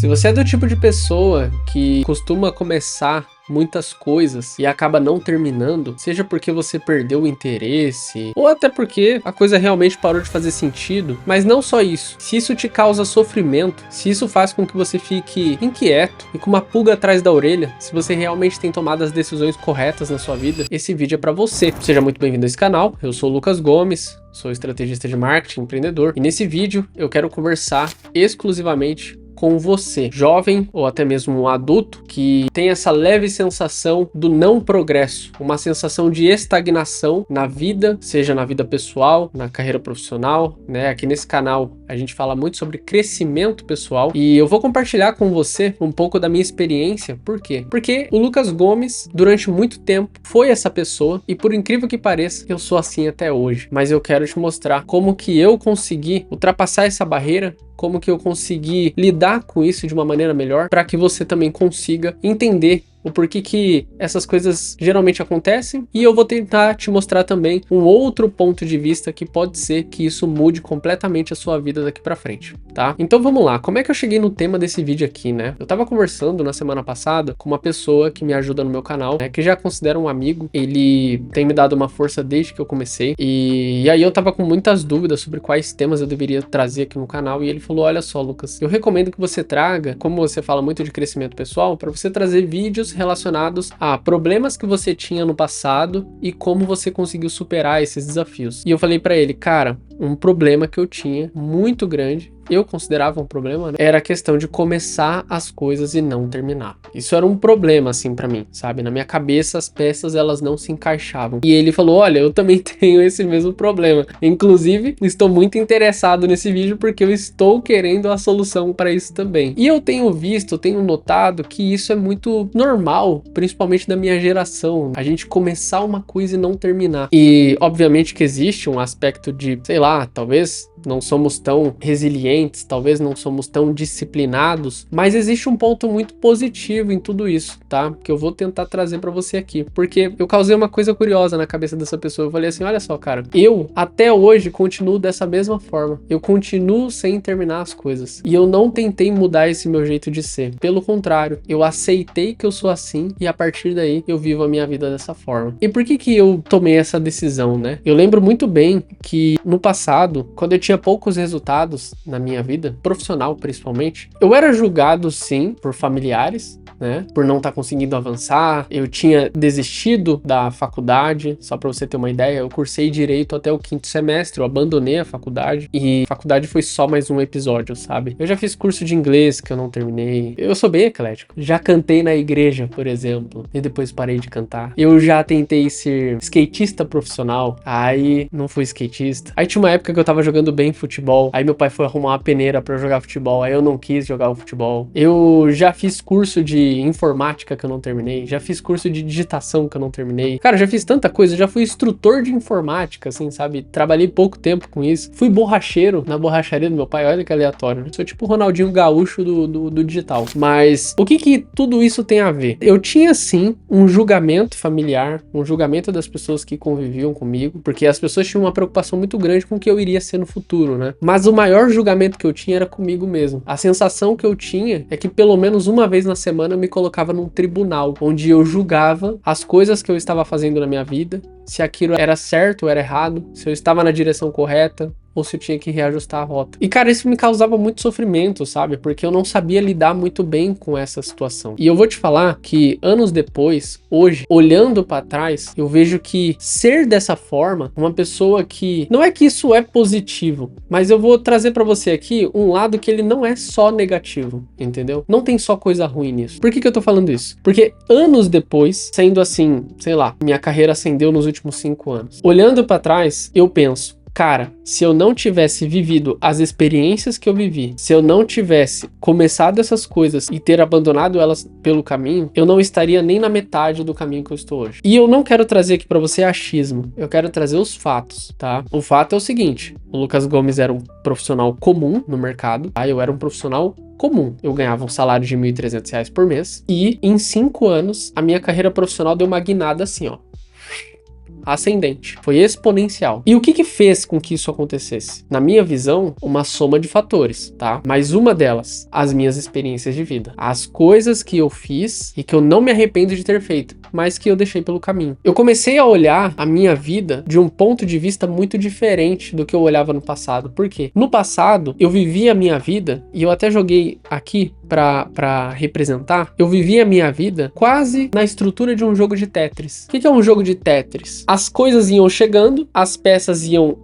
Se você é do tipo de pessoa que costuma começar muitas coisas e acaba não terminando, seja porque você perdeu o interesse, ou até porque a coisa realmente parou de fazer sentido, mas não só isso. Se isso te causa sofrimento, se isso faz com que você fique inquieto e com uma pulga atrás da orelha, se você realmente tem tomado as decisões corretas na sua vida, esse vídeo é pra você. Seja muito bem-vindo a esse canal, eu sou o Lucas Gomes, sou estrategista de marketing, empreendedor, e nesse vídeo eu quero conversar exclusivamente com você, jovem ou até mesmo um adulto, que tem essa leve sensação do não progresso, uma sensação de estagnação na vida, seja na vida pessoal, na carreira profissional, né? Aqui nesse canal a gente fala muito sobre crescimento pessoal e eu vou compartilhar com você um pouco da minha experiência. Por quê? Porque o Lucas Gomes, durante muito tempo, foi essa pessoa e por incrível que pareça, eu sou assim até hoje. Mas eu quero te mostrar como que eu consegui ultrapassar essa barreira, como que eu consegui lidar com isso de uma maneira melhor, para que você também consiga entender o porquê que essas coisas geralmente acontecem, e eu vou tentar te mostrar também um outro ponto de vista que pode ser que isso mude completamente a sua vida daqui pra frente, tá? Então vamos lá, como é que eu cheguei no tema desse vídeo aqui, né? Eu tava conversando na semana passada com uma pessoa que me ajuda no meu canal, né, que já considero um amigo, ele tem me dado uma força desde que eu comecei, e aí eu tava com muitas dúvidas sobre quais temas eu deveria trazer aqui no canal, e ele falou: olha só, Lucas, eu recomendo que você traga, como você fala muito de crescimento pessoal, para você trazer vídeos relacionados a problemas que você tinha no passado e como você conseguiu superar esses desafios. E eu falei pra ele: cara, um problema que eu tinha muito grande, eu considerava um problema, né, era a questão de começar as coisas e não terminar. Isso era um problema, assim, pra mim, sabe? Na minha cabeça, as peças, elas não se encaixavam. E ele falou: olha, eu também tenho esse mesmo problema. Inclusive, estou muito interessado nesse vídeo porque eu estou querendo a solução para isso também. E eu tenho visto, tenho notado que isso é muito normal, principalmente da minha geração. A gente começar uma coisa e não terminar. E, obviamente, que existe um aspecto de, sei lá, talvez não somos tão resilientes, talvez não somos tão disciplinados, mas existe um ponto muito positivo em tudo isso, tá? Que eu vou tentar trazer pra você aqui, porque eu causei uma coisa curiosa na cabeça dessa pessoa. Eu falei assim: olha só, cara, eu até hoje continuo dessa mesma forma, eu continuo sem terminar as coisas, e eu não tentei mudar esse meu jeito de ser, pelo contrário, eu aceitei que eu sou assim, e a partir daí eu vivo a minha vida dessa forma. E por que que eu tomei essa decisão, né? Eu lembro muito bem que no passado, quando eu tinha poucos resultados na minha vida, profissional principalmente, eu era julgado sim por familiares, né, por não estar conseguindo avançar. Eu tinha desistido da faculdade, só para você ter uma ideia, eu cursei direito até o 5º semestre, eu abandonei a faculdade, e a faculdade foi só mais um episódio, sabe? Eu já fiz curso de inglês que eu não terminei, eu sou bem eclético, já cantei na igreja, por exemplo, e depois parei de cantar. Eu já tentei ser skatista profissional, aí não fui skatista. Aí tinha uma época que eu tava jogando bem futebol, aí meu pai foi arrumar uma peneira pra eu jogar futebol, aí eu não quis jogar o futebol. Eu já fiz curso de informática que eu não terminei, já fiz curso de digitação que eu não terminei. Cara, eu já fiz tanta coisa, eu já fui instrutor de informática, assim, sabe? Trabalhei pouco tempo com isso. Fui borracheiro na borracharia do meu pai, olha que aleatório, né? Sou tipo o Ronaldinho Gaúcho do digital. Mas o que que tudo isso tem a ver? Eu tinha, sim, um julgamento familiar, um julgamento das pessoas que conviviam comigo, porque as pessoas tinham uma preocupação muito grande com o que eu iria ser no futuro, né? Mas o maior julgamento que eu tinha era comigo mesmo. A sensação que eu tinha é que pelo menos uma vez na semana eu me colocava num tribunal, onde eu julgava as coisas que eu estava fazendo na minha vida, se aquilo era certo ou era errado, se eu estava na direção correta, ou se eu tinha que reajustar a rota. E, cara, isso me causava muito sofrimento, sabe? Porque eu não sabia lidar muito bem com essa situação. E eu vou te falar que anos depois, hoje, olhando pra trás, eu vejo que ser dessa forma, uma pessoa que... Não é que isso é positivo, mas eu vou trazer pra você aqui um lado que ele não é só negativo, entendeu? Não tem só coisa ruim nisso. Por que que eu tô falando isso? Porque anos depois, sendo assim, sei lá, minha carreira ascendeu nos últimos 5 anos. Olhando pra trás, eu penso: cara, se eu não tivesse vivido as experiências que eu vivi, se eu não tivesse começado essas coisas e ter abandonado elas pelo caminho, eu não estaria nem na metade do caminho que eu estou hoje. E eu não quero trazer aqui pra você achismo, eu quero trazer os fatos, tá? O fato é o seguinte: o Lucas Gomes era um profissional comum no mercado, tá? Eu era um profissional comum. Eu ganhava um salário de R$ 1.300 por mês e em 5 anos a minha carreira profissional deu uma guinada assim, ó. ascendente, foi exponencial. E o que fez com que isso acontecesse? Na minha visão, uma soma de fatores, tá? Mas uma delas, as minhas experiências de vida. As coisas que eu fiz e que eu não me arrependo de ter feito, mas que eu deixei pelo caminho. Eu comecei a olhar a minha vida de um ponto de vista muito diferente do que eu olhava no passado. Por quê? No passado, eu vivia a minha vida, e eu até joguei aqui pra representar, eu vivia a minha vida quase na estrutura de um jogo de Tetris. O que é um jogo de Tetris? As coisas iam chegando, as peças iam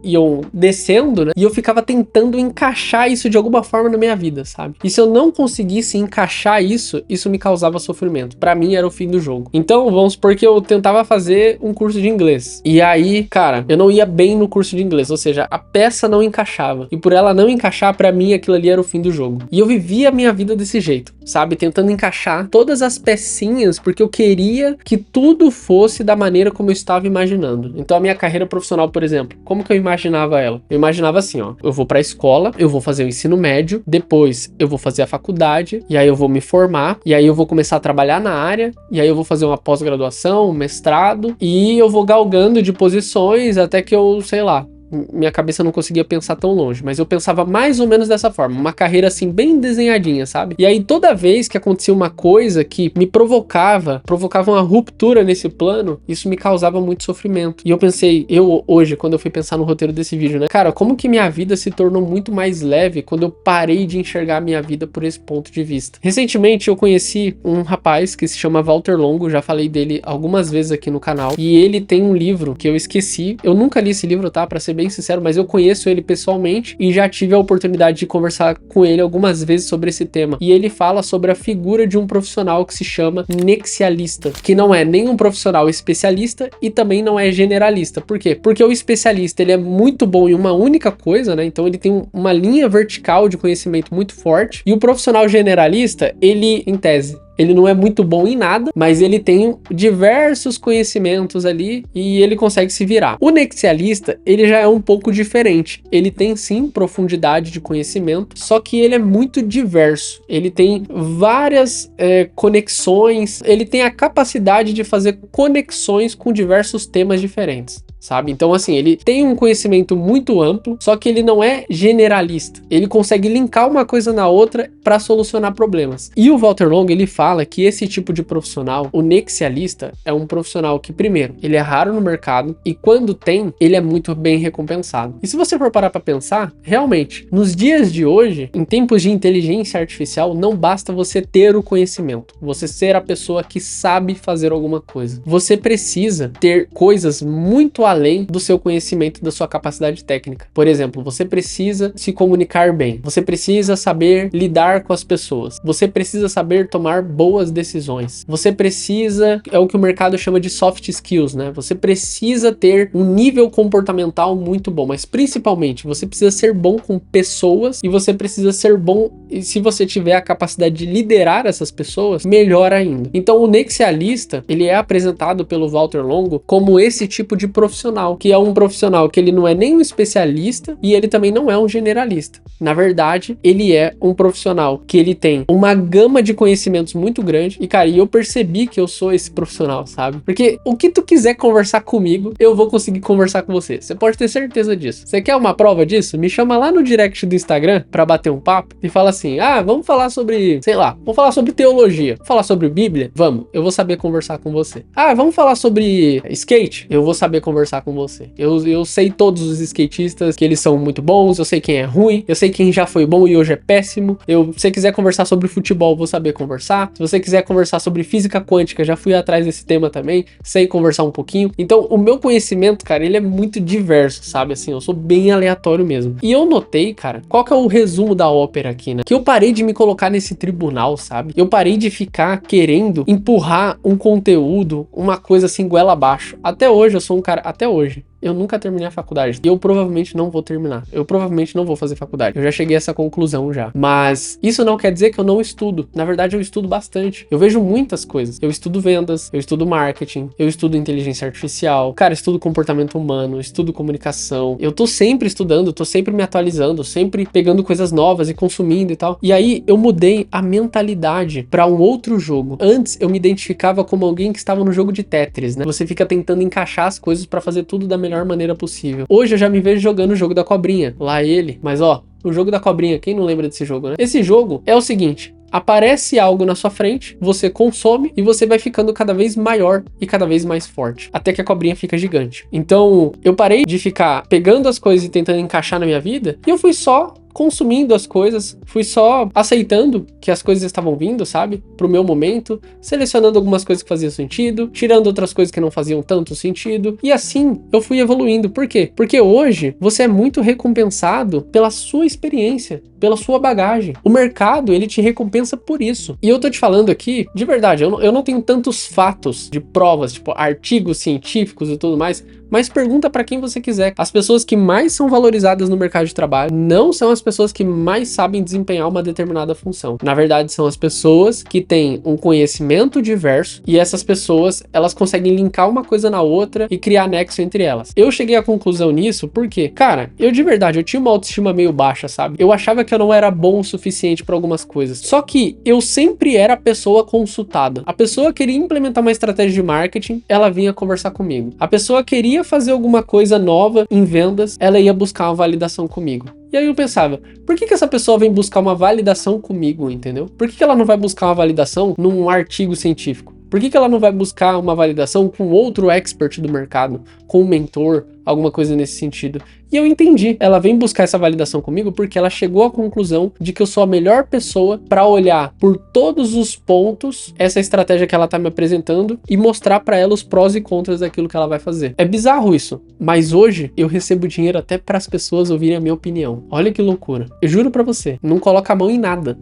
descendo, né? E eu ficava tentando encaixar isso de alguma forma na minha vida, sabe? E se eu não conseguisse encaixar isso me causava sofrimento. Pra mim era o fim do jogo. Então, vamos supor que eu tentava fazer um curso de inglês. E aí, cara, eu não ia bem no curso de inglês, ou seja, a peça não encaixava. E por ela não encaixar, pra mim aquilo ali era o fim do jogo. E eu vivia a minha vida desse jeito, sabe? Tentando encaixar todas as pecinhas, porque eu queria que tudo fosse da maneira como eu estava imaginando. Então a minha carreira profissional, por exemplo, como que eu imaginava ela? Eu imaginava assim, ó, eu vou pra escola, eu vou fazer o ensino médio, depois eu vou fazer a faculdade, e aí eu vou me formar, e aí eu vou começar a trabalhar na área, e aí eu vou fazer uma pós-graduação, um mestrado, e eu vou galgando de posições até que eu, sei lá, minha cabeça não conseguia pensar tão longe, mas eu pensava mais ou menos dessa forma, uma carreira assim bem desenhadinha, sabe? E aí toda vez que acontecia uma coisa que me provocava uma ruptura nesse plano, isso me causava muito sofrimento. E eu pensei, hoje, quando eu fui pensar no roteiro desse vídeo, né? Cara, como que minha vida se tornou muito mais leve quando eu parei de enxergar a minha vida por esse ponto de vista. Recentemente eu conheci um rapaz que se chama Walter Longo, já falei dele algumas vezes aqui no canal, e ele tem um livro que eu esqueci, eu nunca li esse livro, tá? Pra ser bem sincero, mas eu conheço ele pessoalmente e já tive a oportunidade de conversar com ele algumas vezes sobre esse tema. E ele fala sobre a figura de um profissional que se chama nexialista, que não é nem um profissional especialista e também não é generalista. Por quê? Porque o especialista, ele é muito bom em uma única coisa, né? Então ele tem uma linha vertical de conhecimento muito forte, e o profissional generalista, ele, em tese, ele não é muito bom em nada, mas ele tem diversos conhecimentos ali e ele consegue se virar. O nexialista, ele já é um pouco diferente. Ele tem sim profundidade de conhecimento, só que ele é muito diverso. Ele tem várias conexões, ele tem a capacidade de fazer conexões com diversos temas diferentes, sabe? Então, assim, ele tem um conhecimento muito amplo, só que ele não é generalista. Ele consegue linkar uma coisa na outra para solucionar problemas. E o Walter Longo, ele fala que esse tipo de profissional, o nexialista, é um profissional que, primeiro, ele é raro no mercado, e quando tem, ele é muito bem recompensado. E se você for parar para pensar, realmente, nos dias de hoje, em tempos de inteligência artificial, não basta você ter o conhecimento, você ser a pessoa que sabe fazer alguma coisa. Você precisa ter coisas muito além do seu conhecimento, da sua capacidade técnica. Por exemplo, você precisa se comunicar bem, você precisa saber lidar com as pessoas, você precisa saber tomar boas decisões, você precisa, é o que o mercado chama de soft skills, né? Você precisa ter um nível comportamental muito bom, mas principalmente você precisa ser bom com pessoas, e você precisa ser bom, e se você tiver a capacidade de liderar essas pessoas, melhor ainda. Então o nexialista, ele é apresentado pelo Walter Longo como esse tipo de profissional, que é um profissional que ele não é nem um especialista e ele também não é um generalista. Na verdade, ele é um profissional que ele tem uma gama de conhecimentos muito grande, e cara, eu percebi que eu sou esse profissional, sabe? Porque o que tu quiser conversar comigo, eu vou conseguir conversar com você. Você pode ter certeza disso. Você quer uma prova disso? Me chama lá no direct do Instagram pra bater um papo e fala assim, vamos falar sobre, sei lá, vamos falar sobre teologia, vamos falar sobre Bíblia? Vamos, eu vou saber conversar com você. Vamos falar sobre skate? Eu vou saber conversar com você. Eu sei todos os skatistas, que eles são muito bons, eu sei quem é ruim, eu sei quem já foi bom e hoje é péssimo. Se você quiser conversar sobre futebol, vou saber conversar. Se você quiser conversar sobre física quântica, já fui atrás desse tema também, sei conversar um pouquinho. Então, o meu conhecimento, cara, ele é muito diverso, sabe? Assim, eu sou bem aleatório mesmo. E eu notei, cara, qual que é o resumo da ópera aqui, né? Que eu parei de me colocar nesse tribunal, sabe? Eu parei de ficar querendo empurrar um conteúdo, uma coisa assim, goela abaixo. Até hoje, eu sou um cara... Até hoje. eu nunca terminei a faculdade. E eu provavelmente não vou terminar. Eu provavelmente não vou fazer faculdade. Eu já cheguei a essa conclusão já. Mas isso não quer dizer que eu não estudo. Na verdade, eu estudo bastante. Eu vejo muitas coisas. Eu estudo vendas, eu estudo marketing, eu estudo inteligência artificial, cara, eu estudo comportamento humano, eu estudo comunicação. Eu tô sempre estudando, tô sempre me atualizando, sempre pegando coisas novas e consumindo e tal. E aí eu mudei a mentalidade pra um outro jogo. Antes eu me identificava como alguém que estava no jogo de Tetris, né? Você fica tentando encaixar as coisas pra fazer tudo da melhor maneira possível. Hoje eu já me vejo jogando o jogo da cobrinha, lá ele, mas ó, o jogo da cobrinha, quem não lembra desse jogo, né? Esse jogo é o seguinte: aparece algo na sua frente, você consome e você vai ficando cada vez maior e cada vez mais forte, até que a cobrinha fica gigante. Então, eu parei de ficar pegando as coisas e tentando encaixar na minha vida, e eu fui só consumindo as coisas, fui só aceitando que as coisas estavam vindo, sabe? Pro meu momento, selecionando algumas coisas que faziam sentido, tirando outras coisas que não faziam tanto sentido, e assim eu fui evoluindo. Por quê? Porque hoje você é muito recompensado pela sua experiência, pela sua bagagem. O mercado, ele te recompensa por isso. E eu tô te falando aqui, de verdade, eu não tenho tantos fatos de provas, tipo artigos científicos e tudo mais, mas pergunta pra quem você quiser. As pessoas que mais são valorizadas no mercado de trabalho não são as pessoas que mais sabem desempenhar uma determinada função. Na verdade, são as pessoas que têm um conhecimento diverso, e essas pessoas, elas conseguem linkar uma coisa na outra e criar nexo entre elas. Eu cheguei à conclusão nisso porque, cara, eu de verdade, eu tinha uma autoestima meio baixa, sabe? Eu achava que eu não era bom o suficiente pra algumas coisas. Só que eu sempre era a pessoa consultada. A pessoa queria implementar uma estratégia de marketing, ela vinha conversar comigo. A pessoa queria fazer alguma coisa nova em vendas, ela ia buscar uma validação comigo. E aí eu pensava, por que essa pessoa vem buscar uma validação comigo, entendeu? Por que ela não vai buscar uma validação num artigo científico? Por que ela não vai buscar uma validação com outro expert do mercado, com um mentor, alguma coisa nesse sentido? E eu entendi, ela vem buscar essa validação comigo porque ela chegou à conclusão de que eu sou a melhor pessoa para olhar por todos os pontos essa estratégia que ela tá me apresentando e mostrar para ela os prós e contras daquilo que ela vai fazer. É bizarro isso, mas hoje eu recebo dinheiro até para as pessoas ouvirem a minha opinião. Olha que loucura. Eu juro para você, não coloca a mão em nada,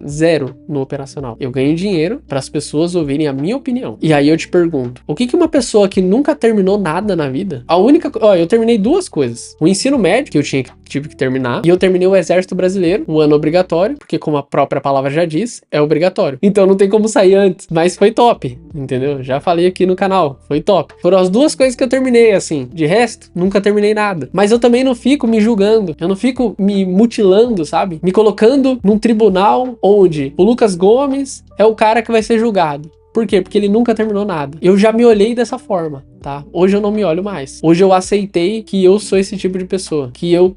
zero no operacional. Eu ganho dinheiro para as pessoas ouvirem a minha opinião. E aí eu te pergunto, o que uma pessoa que nunca terminou nada na vida, eu terminei duas coisas: o ensino médio, que eu tive que terminar, e eu terminei o Exército Brasileiro, o ano obrigatório, porque como a própria palavra já diz, é obrigatório. Então não tem como sair antes, mas foi top, entendeu? Já falei aqui no canal, foi top. Foram as duas coisas que eu terminei, assim. De resto, nunca terminei nada. Mas eu também não fico me julgando, eu não fico me mutilando, sabe? Me colocando num tribunal onde o Lucas Gomes é o cara que vai ser julgado. Por quê? Porque ele nunca terminou nada. Eu já me olhei dessa forma, tá? Hoje eu não me olho mais. Hoje eu aceitei que eu sou esse tipo de pessoa. Que eu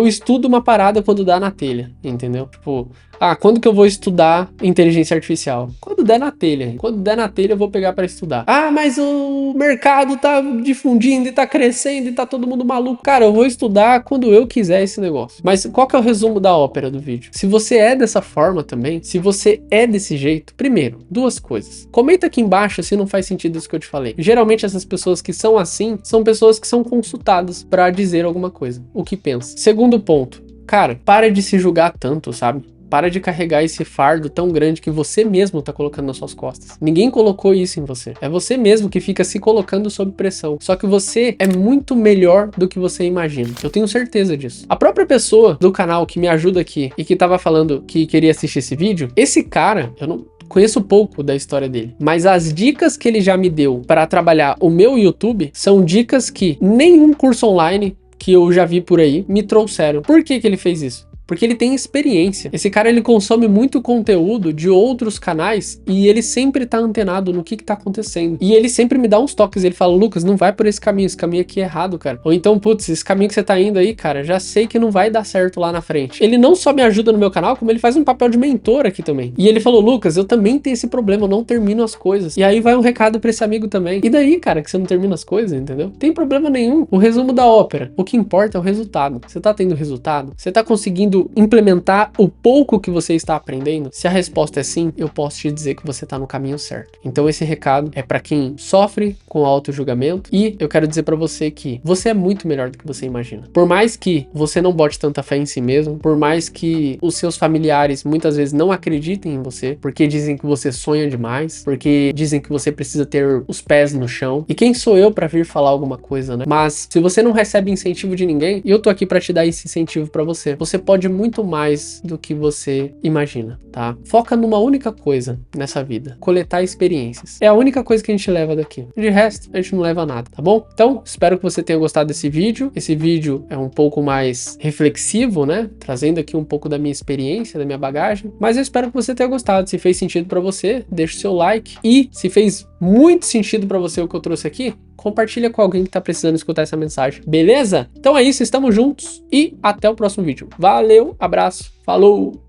estudo uma parada quando dá na telha, entendeu? Tipo, quando que eu vou estudar inteligência artificial? Quando der na telha. Quando der na telha eu vou pegar pra estudar. Mas o mercado tá difundindo e tá crescendo e tá todo mundo maluco. Cara, eu vou estudar quando eu quiser esse negócio. Mas qual que é o resumo da ópera do vídeo? Se você é dessa forma também, se você é desse jeito, primeiro, duas coisas. Comenta aqui embaixo se não faz sentido isso que eu te falei. Geralmente essas pessoas que são assim, são pessoas que são consultadas pra dizer alguma coisa, o que pensa. Segundo ponto, cara, para de se julgar tanto, sabe? Para de carregar esse fardo tão grande que você mesmo tá colocando nas suas costas. Ninguém colocou isso em você. É você mesmo que fica se colocando sob pressão. Só que você é muito melhor do que você imagina. Eu tenho certeza disso. A própria pessoa do canal que me ajuda aqui e que tava falando que queria assistir esse vídeo, esse cara, eu não conheço pouco da história dele, mas as dicas que ele já me deu para trabalhar o meu YouTube são dicas que nenhum curso online que eu já vi por aí me trouxeram. Por que que ele fez isso? Porque ele tem experiência. Esse cara, ele consome muito conteúdo de outros canais e ele sempre tá antenado no que tá acontecendo. E ele sempre me dá uns toques, ele fala, Lucas, não vai por esse caminho aqui é errado, cara. Ou então, putz, esse caminho que você tá indo aí, cara, já sei que não vai dar certo lá na frente. Ele não só me ajuda no meu canal, como ele faz um papel de mentor aqui também. E ele falou, Lucas, eu também tenho esse problema, eu não termino as coisas. E aí vai um recado pra esse amigo também. E daí, cara, que você não termina as coisas, entendeu? Tem problema nenhum. O resumo da ópera, o que importa é o resultado. Você tá tendo resultado? Você tá conseguindo conseguindo implementar o pouco que você está aprendendo? Se a resposta é sim, eu posso te dizer que você está no caminho certo. Então esse recado é para quem sofre com auto-julgamento, e eu quero dizer para você que você é muito melhor do que você imagina. Por mais que você não bote tanta fé em si mesmo, por mais que os seus familiares muitas vezes não acreditem em você, porque dizem que você sonha demais, porque dizem que você precisa ter os pés no chão. E quem sou eu para vir falar alguma coisa, né? Mas se você não recebe incentivo de ninguém, eu tô aqui para te dar esse incentivo para você. Você pode muito mais do que você imagina, tá? Foca numa única coisa nessa vida: coletar experiências. É a única coisa que a gente leva daqui. De resto, a gente não leva nada, tá bom? Então, espero que você tenha gostado desse vídeo. Esse vídeo é um pouco mais reflexivo, né? Trazendo aqui um pouco da minha experiência, da minha bagagem. Mas eu espero que você tenha gostado. Se fez sentido para você, deixa o seu like. E se fez muito sentido para você o que eu trouxe aqui, compartilha com alguém que tá precisando escutar essa mensagem, beleza? Então é isso, estamos juntos e até o próximo vídeo. Valeu, abraço, falou!